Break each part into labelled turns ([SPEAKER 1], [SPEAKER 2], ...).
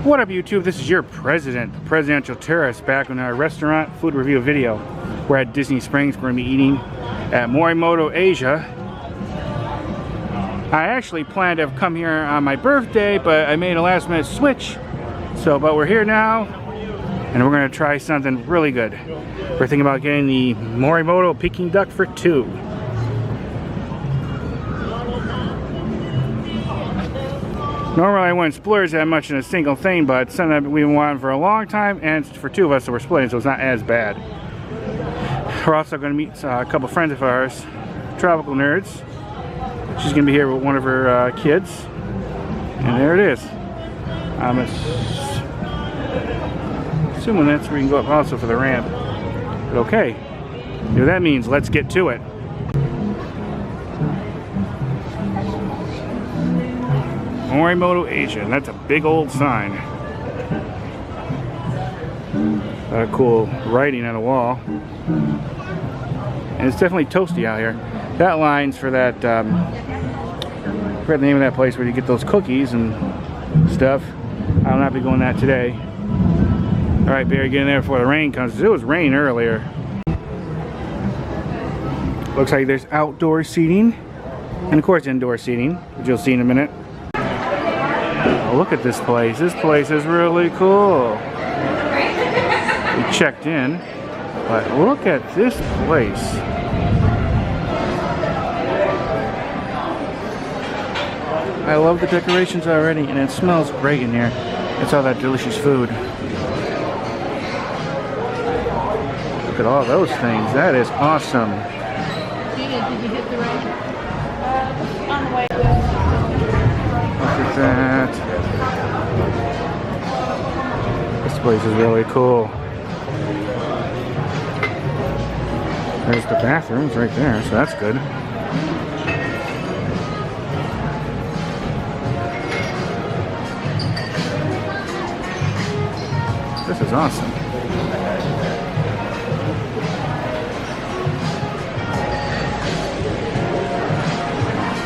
[SPEAKER 1] What up YouTube, this is your president, the presidential tourist, back in our restaurant food review video. We're at Disney Springs. We're going to be eating at Morimoto Asia. I actually planned to have come here on my birthday, but I made a last minute switch. But we're here now, and we're going to try something really good. We're thinking about getting the Morimoto Peking duck for 2. Normally I wouldn't splurge that much in a single thing, but it's something that we've been wanting for a long time, and it's for 2 of us, so we're splitting, so it's not as bad. We're also going to meet a couple friends of ours, tropical nerds. She's going to be here with one of her kids, and there it is. I'm assuming that's where you can go up also for the ramp. But okay, you know what that means. Let's get to it. Morimoto Asia, and that's a big old sign. Cool writing on the wall. And it's definitely toasty out here. That line's for that, I forgot the name of that place where you get those cookies and stuff. I'll not be going that today. Alright, Barry, get in there before the rain comes. It was rain earlier. Looks like there's outdoor seating. And of course indoor seating, which you'll see in a minute. Oh, look at this place. This place is really cool. We checked in, but look at this place. I love the decorations already, and it smells great in here. It's all that delicious food. Look at all those things. That is awesome.
[SPEAKER 2] Did you hit the rain? On the way.
[SPEAKER 1] Look at that. This place is really cool. There's the bathrooms right there, so that's good. This is awesome.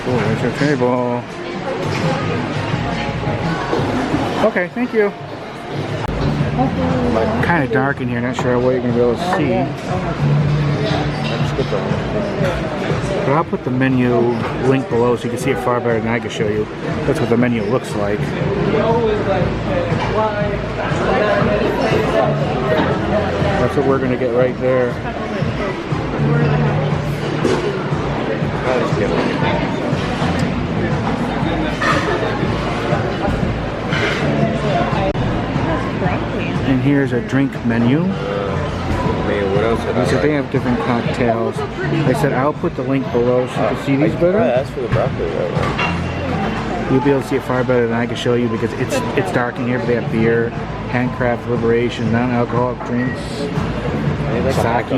[SPEAKER 1] Cool, there's your table. Okay, thank you. Kind of dark in here, not sure what you're going to be able to see. But I'll put the menu link below so you can see it far better than I can show you. That's what the menu looks like. That's what we're going to get right there. And here's a drink menu. So they have different cocktails. They said I'll put the link below so you can see these better.
[SPEAKER 3] That's for the broccoli, right?
[SPEAKER 1] You'll be able to see it far better than I can show you because it's dark in here, but they have beer, handcraft liberation, non-alcoholic drinks, sake,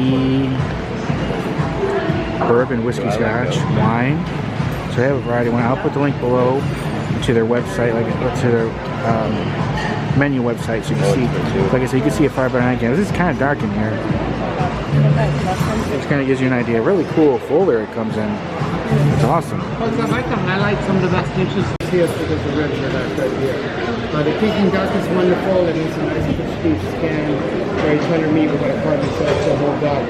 [SPEAKER 1] bourbon, whiskey, scotch, wine. So they have a variety. I'll put the link below to their website, to their menu website, so you can see. Like I said, you can see it far better than I can. This is kind of dark in here. It kind of gives you an idea. Really cool folder it comes in. It's awesome.
[SPEAKER 4] I like some of the best dishes here because the ribs are that right here. The Peking duck is wonderful. It is a nice crispy skin, very tender meat with a partner sauce, the whole duck.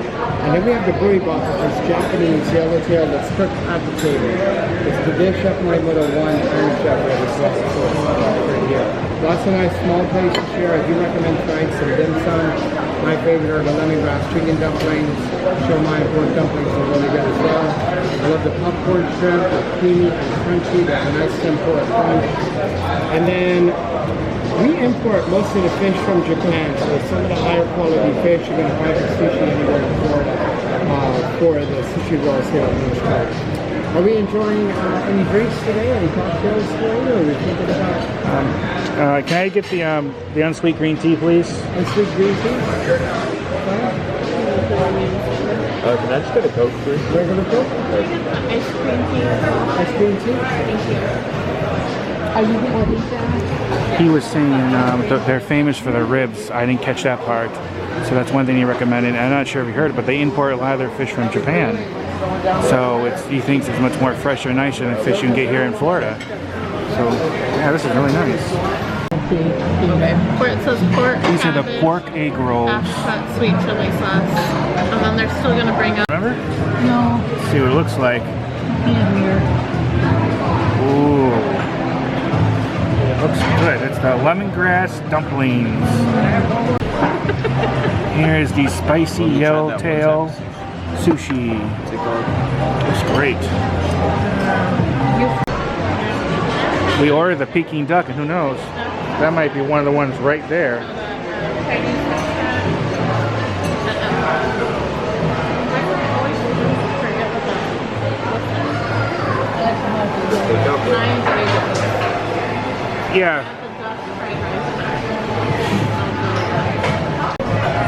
[SPEAKER 4] And then we have the P.O Box, which is Japanese yellowtail that's cooked at the table. It's the dish Chef Morimoto 1 and Chef as well. So it's right here. Lots of nice small places here. I do recommend trying some dim sum. My favorite are the lemongrass chicken dumplings. Shomai pork dumplings are really good as well. I love the popcorn shrimp. They're creamy and crunchy. They have a nice simple crunch. And then we import most of the fish from Japan, so some of the higher quality fish you're going to find at sushi anywhere for the sushi rolls here on this coast. Are we enjoying any drinks today? Any cocktails today? Or are we thinking about?
[SPEAKER 1] Can I get the unsweet green tea, please?
[SPEAKER 4] Unsweet green tea?
[SPEAKER 3] Can I just get a Coke, please?
[SPEAKER 4] Regular Coke?
[SPEAKER 2] Ice cream tea.
[SPEAKER 4] Ice cream tea?
[SPEAKER 2] Thank you. Are you going to eat that?
[SPEAKER 1] He was saying they're famous for their ribs. I didn't catch that part. So that's one thing he recommended. I'm not sure if you heard it, but they import a lot of their fish from Japan. So he thinks it's much more fresher and nicer than fish you can get here in Florida. So yeah, this is really nice.
[SPEAKER 2] Okay. Where it says pork.
[SPEAKER 1] These are the
[SPEAKER 2] cabbage,
[SPEAKER 1] pork egg rolls.
[SPEAKER 2] half-cut sweet chili sauce. And then they're still gonna bring up.
[SPEAKER 1] Remember?
[SPEAKER 2] No.
[SPEAKER 1] Let's see what it looks like.
[SPEAKER 2] In here.
[SPEAKER 1] Ooh. It looks good. It's the lemongrass dumplings. Here's the spicy yellowtail sushi. Looks great. We ordered the Peking duck, and who knows? That might be one of the ones right there. Yeah.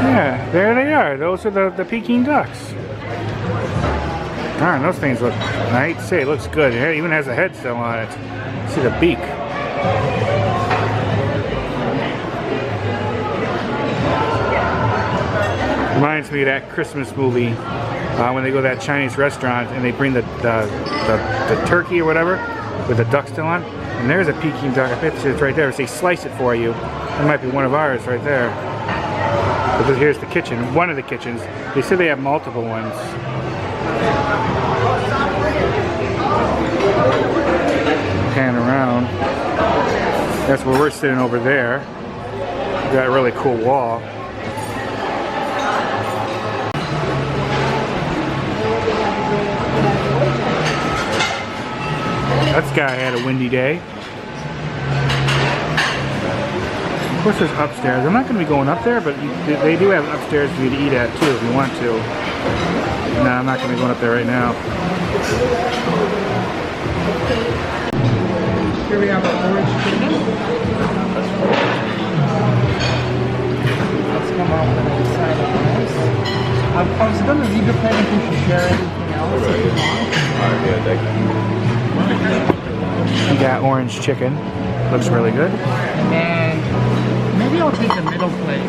[SPEAKER 1] Yeah, there they are. Those are the Peking ducks. Darn, those things look, I hate to say it looks good. It even has a head still on it. See the beak. Reminds me of that Christmas movie when they go to that Chinese restaurant and they bring the turkey or whatever with the duck still on. And there's a Peking duck. I bet it's right there. They slice it for you. That might be one of ours right there. But here's the kitchen. One of the kitchens. They said they have multiple ones. Pan around. That's where we're sitting over there. We got a really cool wall. This guy had a windy day. Of course, there's upstairs. I'm not going to be going up there, but they do have upstairs for you to eat at too if you want to. No, I'm not going to be going up there right now.
[SPEAKER 4] Here we have our orange chicken. Let's come out with the side of this. I was going to leave the plate if you should share anything else if you want.
[SPEAKER 3] Yeah, thank you.
[SPEAKER 1] We got orange chicken. Looks really good.
[SPEAKER 4] And then maybe I'll take the middle plate.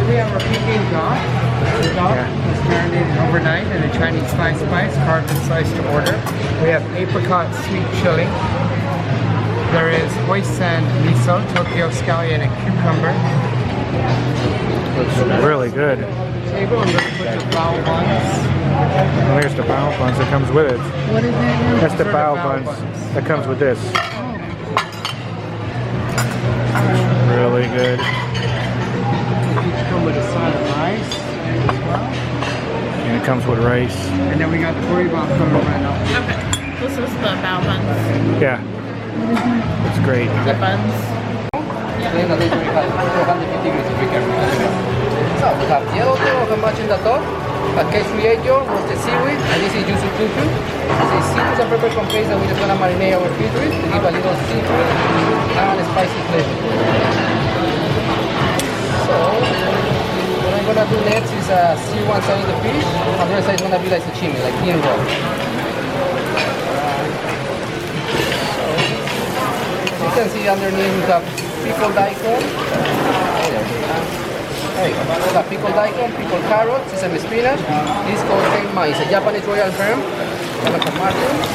[SPEAKER 4] We have our Peking duck. The duck was marinated overnight in a Chinese spice, carved and sliced to order. We have apricot sweet chili. There is oyster and miso, Tokyo scallion, and cucumber.
[SPEAKER 1] Looks really good.
[SPEAKER 4] Table, I'm going to put the bao buns.
[SPEAKER 1] Well, there's the bao buns that comes with it.
[SPEAKER 2] What is that?
[SPEAKER 1] That's the bao buns that comes with this. Really good.
[SPEAKER 4] Each come with a side of rice as well.
[SPEAKER 1] And it comes with rice.
[SPEAKER 4] And then we got the boribap coming right now.
[SPEAKER 2] Okay. This is the bao buns.
[SPEAKER 1] Yeah. It's great.
[SPEAKER 2] The buns.
[SPEAKER 5] So we have yellowtail, hanbachi in the top, case creator, roasted seaweed, and this is yuzu tutu. This is citrus and pepper paste that we're just gonna marinate our feet with to give a little citrus and spicy flavor. So what I'm gonna do next is sear one side of the fish, and the other side is gonna be like sashimi, like thin roll. So you can see underneath we have pickled daikon. There you go. We have pickled daikon, pickled carrot, sesame spinach. This is called tenmai. It's a Japanese royal herb. Gonna put mushrooms.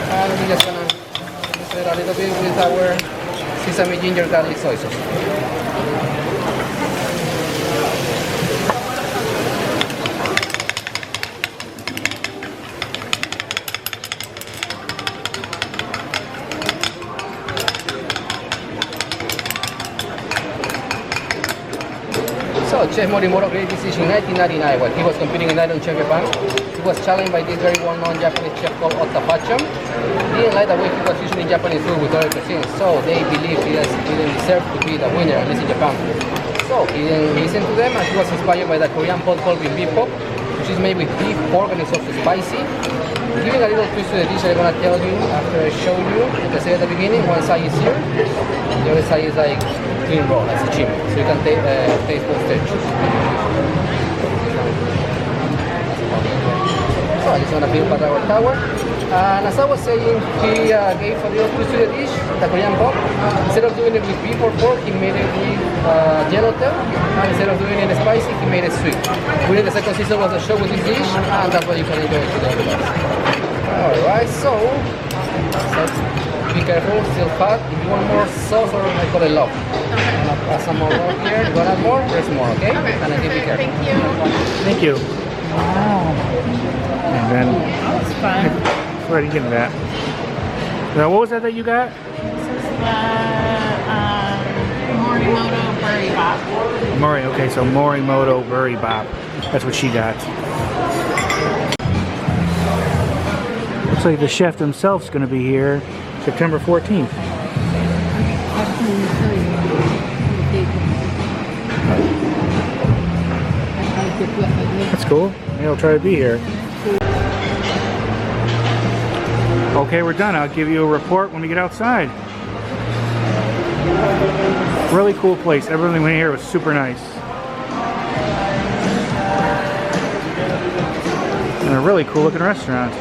[SPEAKER 5] And we're just gonna mix it a little bit with our sesame ginger garlic soy sauce. So Chef Morimoto created this dish in 1999 when he was competing in Idol Chef Japan. He was challenged by this very well-known Japanese chef called Ottapacham. He didn't like the way he was using Japanese food with other cuisines, so they believed he didn't deserve to be the winner, at least in Japan. So he didn't listen to them, and he was inspired by the Korean pot called bibimbap, which is made with beef, pork, and it's also spicy. Giving a little twist to the dish, I'm gonna tell you after I show you. Like I said at the beginning, one side is here, the other side is like clean raw, like sashimi. So you can taste both textures. So I just wanna build back our tower. And as I was saying, he gave a little twist to the dish, the Korean pot. Instead of doing it with beef or pork, he made it with yellowtail. And instead of doing it spicy, he made it sweet. We did the second season was a show with this dish, and that's what you can enjoy today with us. Alright, so be careful, still hot. If you want more sauce, or I call it love. I'm gonna pass some more love here. You wanna add more? There's more, okay? And again, be careful.
[SPEAKER 2] Thank you.
[SPEAKER 1] Thank you.
[SPEAKER 2] Wow.
[SPEAKER 1] And then,
[SPEAKER 2] That's fun.
[SPEAKER 1] go ahead and get into that. Now, what was that you got?
[SPEAKER 2] This is the Morimoto Curry Bop.
[SPEAKER 1] Okay, so Morimoto Burry Bop. That's what she got. Looks like the chef himself's going to be here September 14th. That's cool. Maybe I'll try to be here. Okay, we're done. I'll give you a report when we get outside. Really cool place. Everything in here was super nice. And a really cool looking restaurant.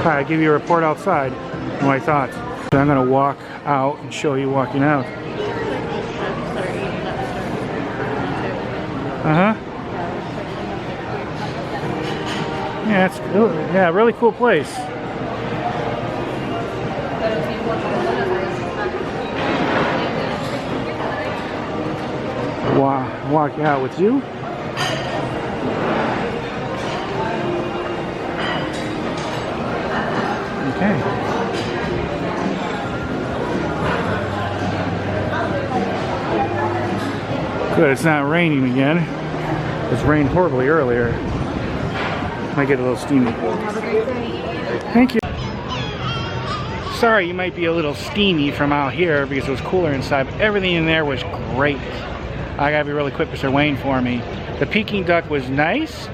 [SPEAKER 1] Alright, I'll give you a report outside on my thoughts. So I'm going to walk out and show you walking out. Yeah, it's really cool place. Walk out with you. Okay. Good, it's not raining again. It rained horribly earlier. Might get a little steamy. Thank you. Sorry, you might be a little steamy from out here because it was cooler inside, but everything in there was great. I gotta be really quick because they're waiting for me. The Peking duck was nice.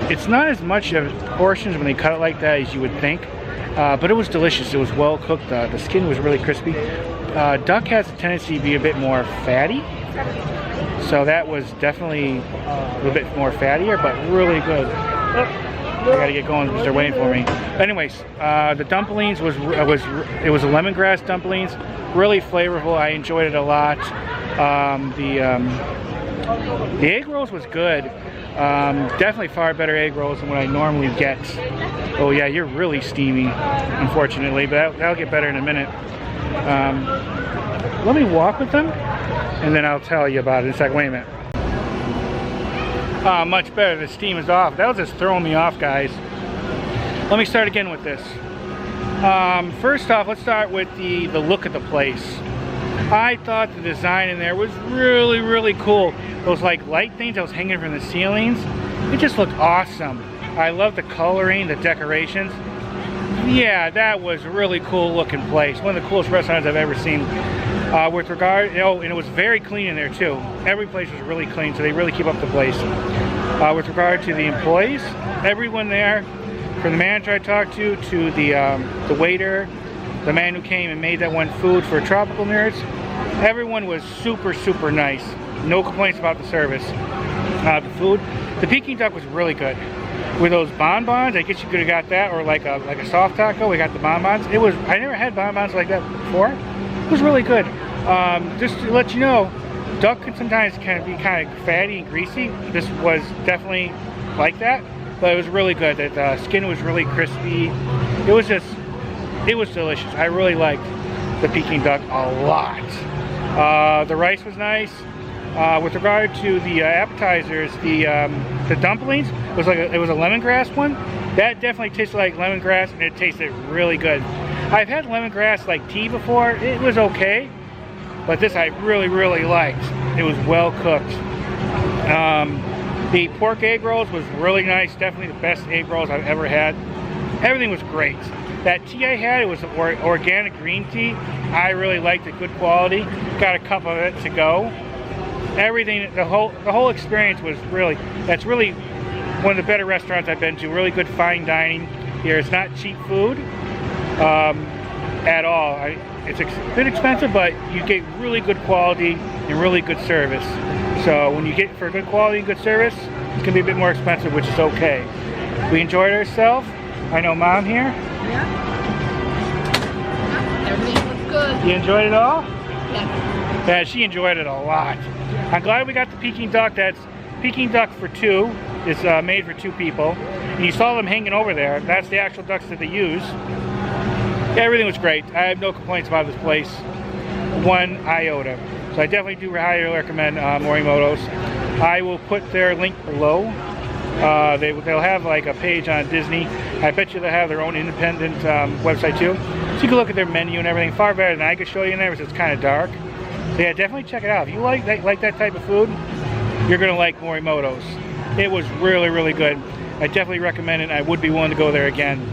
[SPEAKER 1] It's not as much of portions when they cut it like that as you would think, but it was delicious. It was well cooked. The skin was really crispy. Duck has a tendency to be a bit more fatty, so that was definitely a little bit more fattier, but really good. I gotta get going because they're waiting for me. But anyways, the dumplings it was a lemongrass dumplings, really flavorful. I enjoyed it a lot. The egg rolls was good. Definitely far better egg rolls than what I normally get. Oh yeah, you're really steamy, unfortunately, but that'll get better in a minute. Let me walk with them, and then I'll tell you about it in a second. Wait a minute. Much better. The steam is off. That was just throwing me off, guys. Let me start again with this. First off, let's start with the look of the place. I thought the design in there was really, really cool. Those like light things that was hanging from the ceilings, it just looked awesome. I love the coloring, the decorations. Yeah, that was a really cool looking place. One of the coolest restaurants I've ever seen. With regard, and it was very clean in there too. Every place was really clean, so they really keep up the place. With regard to the employees, everyone there, from the manager I talked to the waiter, the man who came and made that one food for Tropical Nerds, everyone was super, super nice. No complaints about the service. The food, the Peking duck was really good. With those bonbons, I guess you could have got that, or like a soft taco. We got the bonbons. I never had bonbons like that before. It was really good. Just to let you know, duck can sometimes be kind of fatty and greasy. This was definitely like that, but it was really good. The skin was really crispy. It was delicious. I really liked the Peking duck a lot. The rice was nice. With regard to the appetizers, the dumplings it was a lemongrass one. That definitely tasted like lemongrass, and it tasted really good. I've had lemongrass like tea before. It was okay, but this I really, really liked. It was well cooked. The pork egg rolls was really nice. Definitely the best egg rolls I've ever had. Everything was great. That tea I had, it was organic green tea. I really liked it, good quality. Got a cup of it to go. Everything, the whole experience was that's really one of the better restaurants I've been to. Really good fine dining here. It's not cheap food at all. It's a bit expensive, but you get really good quality and really good service. So when you get for good quality and good service, it's gonna be a bit more expensive, which is okay. We enjoyed ourselves. I know Mom here.
[SPEAKER 2] Yeah. Everything was good.
[SPEAKER 1] You enjoyed it all?
[SPEAKER 2] Yeah.
[SPEAKER 1] Yeah, she enjoyed it a lot. I'm glad we got the Peking duck. That's Peking duck for two. It's made for two people. And you saw them hanging over there. That's the actual ducks that they use. Everything was great. I have no complaints about this place, one iota. So I definitely do highly recommend Morimoto's. I will put their link below. They'll have like a page on Disney. I bet you they'll have their own independent website too. So you can look at their menu and everything far better than I could show you in there because it's kind of dark. So yeah, definitely check it out. If you like that type of food, you're going to like Morimoto's. It was really, really good. I definitely recommend it. I would be willing to go there again.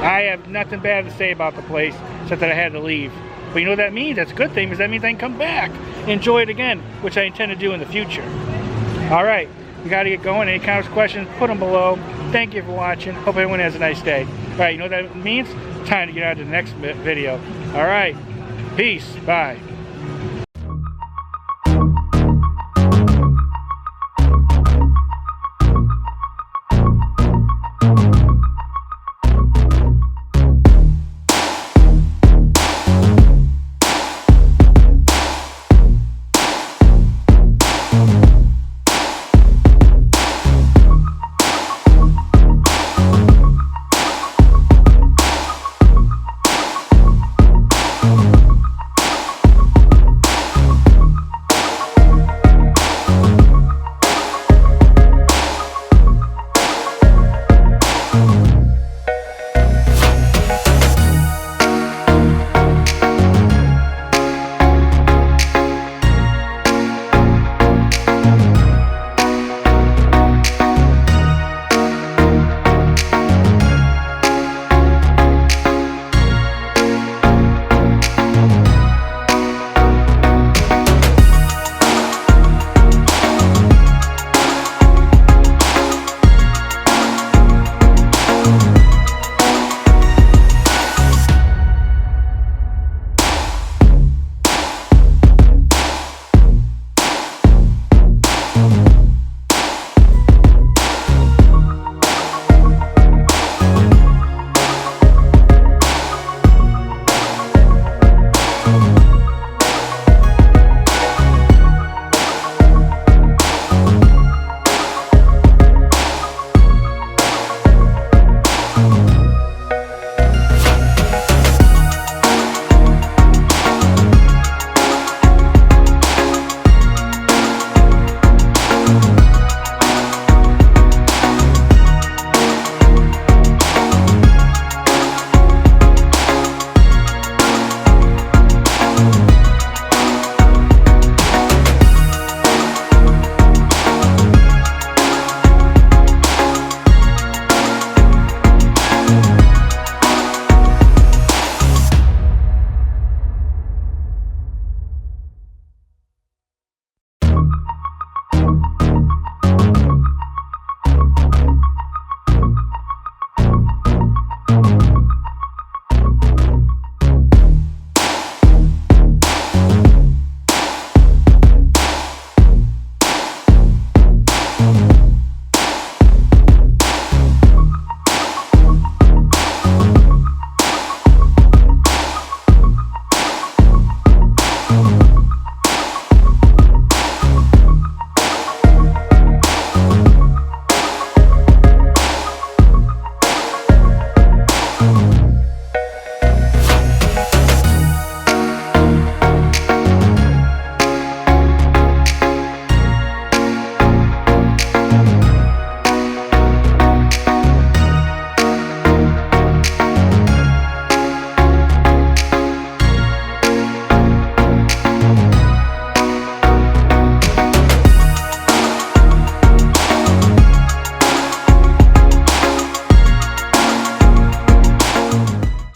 [SPEAKER 1] I have nothing bad to say about the place except that I had to leave. But you know what that means? That's a good thing because that means I can come back, enjoy it again, which I intend to do in the future. All right, we got to get going. Any comments, questions, put them below. Thank you for watching. Hope everyone has a nice day. All right, you know what that means? Time to get on to the next video. All right, peace. Bye.
[SPEAKER 6] Bye.